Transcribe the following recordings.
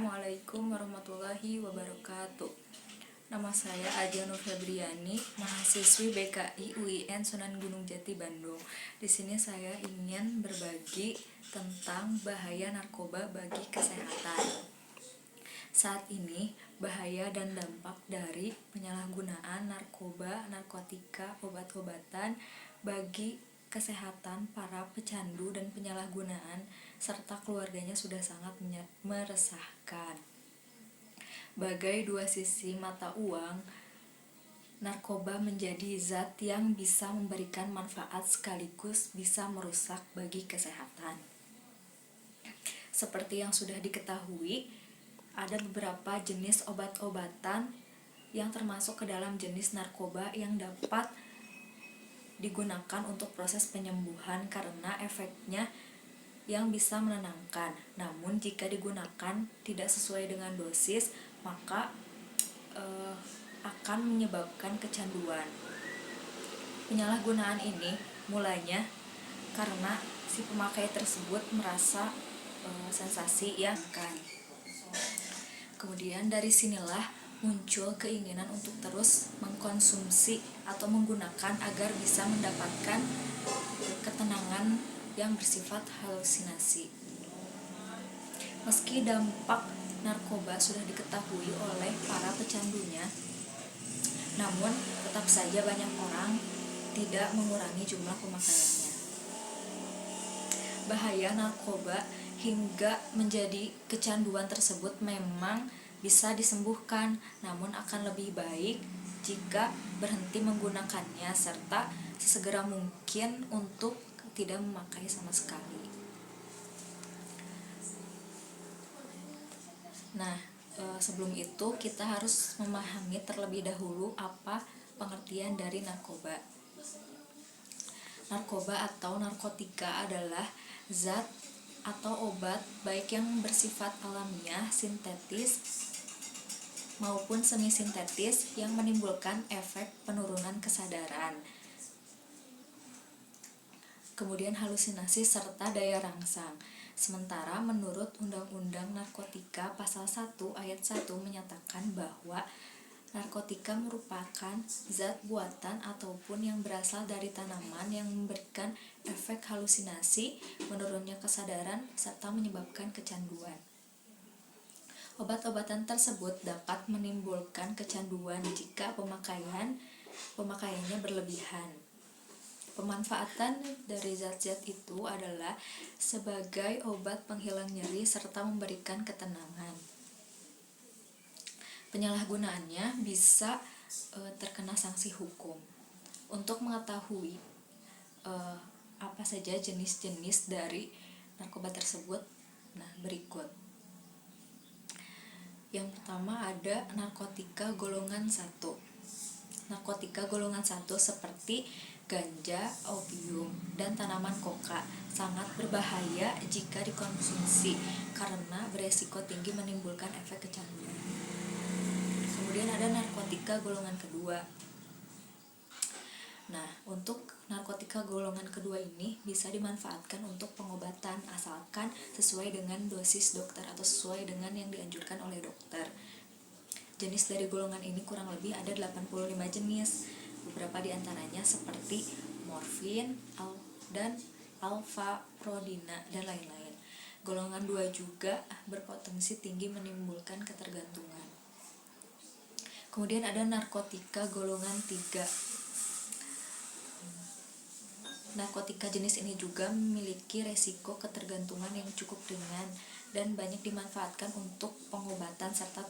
Assalamualaikum warahmatullahi wabarakatuh. Nama saya Adia Nur Febriani, mahasiswi BKI UIN Sunan Gunung Jati Bandung. Di sini saya ingin berbagi tentang bahaya narkoba bagi kesehatan. Saat ini, bahaya dan dampak dari penyalahgunaan narkoba, narkotika, obat-obatan bagi kesehatan para pecandu dan penyalahgunaan serta keluarganya sudah sangat meresahkan. Bagai dua sisi mata uang, narkoba menjadi zat yang bisa memberikan manfaat sekaligus bisa merusak bagi kesehatan. Seperti yang sudah diketahui, ada beberapa jenis obat-obatan yang termasuk ke dalam jenis narkoba yang dapat digunakan untuk proses penyembuhan karena efeknya yang bisa menenangkan. Namun jika digunakan tidak sesuai dengan dosis, maka akan menyebabkan kecanduan. Penyalahgunaan ini mulainya karena si pemakai tersebut merasa sensasi yang kan. Kemudian dari sinilah muncul keinginan untuk terus mengkonsumsi atau menggunakan agar bisa mendapatkan ketenangan yang bersifat halusinasi. Meski dampak narkoba sudah diketahui oleh para pecandunya, namun tetap saja banyak orang tidak mengurangi jumlah pemakaiannya. Bahaya narkoba hingga menjadi kecanduan tersebut memang bisa disembuhkan, namun akan lebih baik jika berhenti menggunakannya serta sesegera mungkin untuk tidak memakai sama sekali. Nah, sebelum itu kita harus memahami terlebih dahulu apa pengertian dari narkoba. Narkoba atau narkotika adalah zat atau obat baik yang bersifat alamiah, sintetis maupun semi-sintetis yang menimbulkan efek penurunan kesadaran, kemudian halusinasi serta daya rangsang. Sementara menurut Undang-Undang Narkotika Pasal 1 Ayat 1 menyatakan bahwa narkotika merupakan zat buatan ataupun yang berasal dari tanaman yang memberikan efek halusinasi, menurunnya kesadaran, serta menyebabkan kecanduan. Obat-obatan tersebut dapat menimbulkan kecanduan jika pemakaiannya berlebihan. Pemanfaatan dari zat-zat itu adalah sebagai obat penghilang nyeri serta memberikan ketenangan. Penyalahgunaannya bisa terkena sanksi hukum. Untuk mengetahui apa saja jenis-jenis dari narkoba tersebut, berikut. Yang pertama ada narkotika golongan 1. Narkotika golongan 1 seperti ganja, opium, dan tanaman koka sangat berbahaya jika dikonsumsi karena beresiko tinggi menimbulkan efek kecanduan. Kemudian ada narkotika golongan kedua. Nah, untuk narkotika golongan kedua ini bisa dimanfaatkan untuk pengobatan asalkan sesuai dengan dosis dokter atau sesuai dengan yang dianjurkan oleh dokter. Jenis dari golongan ini kurang lebih ada 85 jenis. Beberapa diantaranya seperti morfin, dan alfa-prodina, dan lain-lain. Golongan 2 juga berpotensi tinggi menimbulkan ketergantungan. Kemudian ada narkotika golongan 3. Narkotika jenis ini juga memiliki resiko ketergantungan yang cukup ringan dan banyak dimanfaatkan untuk pengobatan serta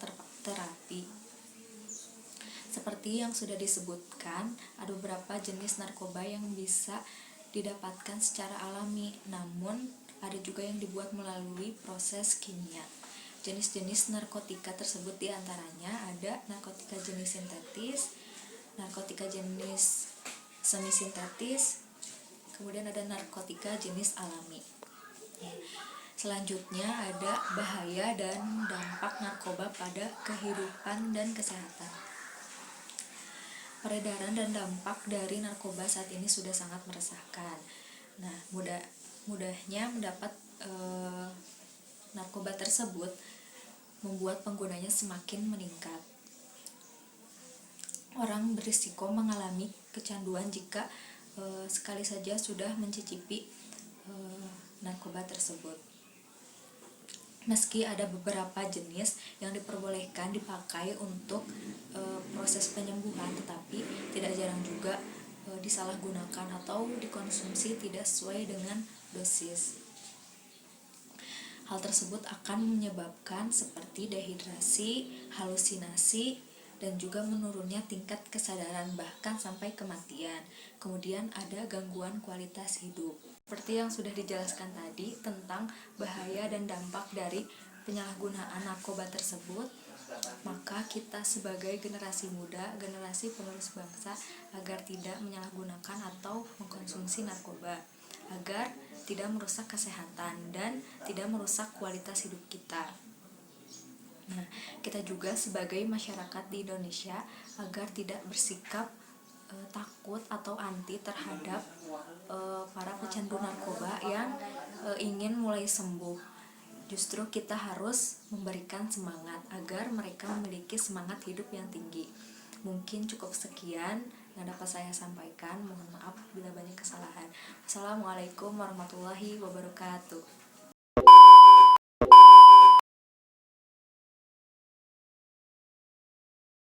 terapi. Seperti yang sudah disebutkan, ada beberapa jenis narkoba yang bisa didapatkan secara alami, namun ada juga yang dibuat melalui proses kimia. Jenis-jenis narkotika tersebut diantaranya ada narkotika jenis sintetis, narkotika jenis semi-sintetis, kemudian ada narkotika jenis alami. Selanjutnya ada bahaya dan dampak narkoba pada kehidupan dan kesehatan. Peredaran dan dampak dari narkoba saat ini sudah sangat meresahkan. Nah, mudahnya mendapat narkoba tersebut membuat penggunanya semakin meningkat. Orang berisiko mengalami kecanduan jika sekali saja sudah mencicipi narkoba tersebut. Meski ada beberapa jenis yang diperbolehkan dipakai untuk proses penyembuhan, tetapi tidak jarang juga disalahgunakan atau dikonsumsi tidak sesuai dengan dosis. Hal tersebut akan menyebabkan seperti dehidrasi, halusinasi, dan juga menurunnya tingkat kesadaran bahkan sampai kematian. Kemudian ada gangguan kualitas hidup. Seperti yang sudah dijelaskan tadi tentang bahaya dan dampak dari penyalahgunaan narkoba tersebut, maka kita sebagai generasi muda, generasi penerus bangsa, agar tidak menyalahgunakan atau mengkonsumsi narkoba, agar tidak merusak kesehatan dan tidak merusak kualitas hidup kita. Nah, kita juga sebagai masyarakat di Indonesia agar tidak bersikap takut atau anti terhadap para pecandu narkoba yang ingin mulai sembuh. Justru kita harus memberikan semangat agar mereka memiliki semangat hidup yang tinggi. Mungkin cukup sekian yang dapat saya sampaikan. Mohon maaf bila banyak kesalahan. Assalamualaikum warahmatullahi wabarakatuh.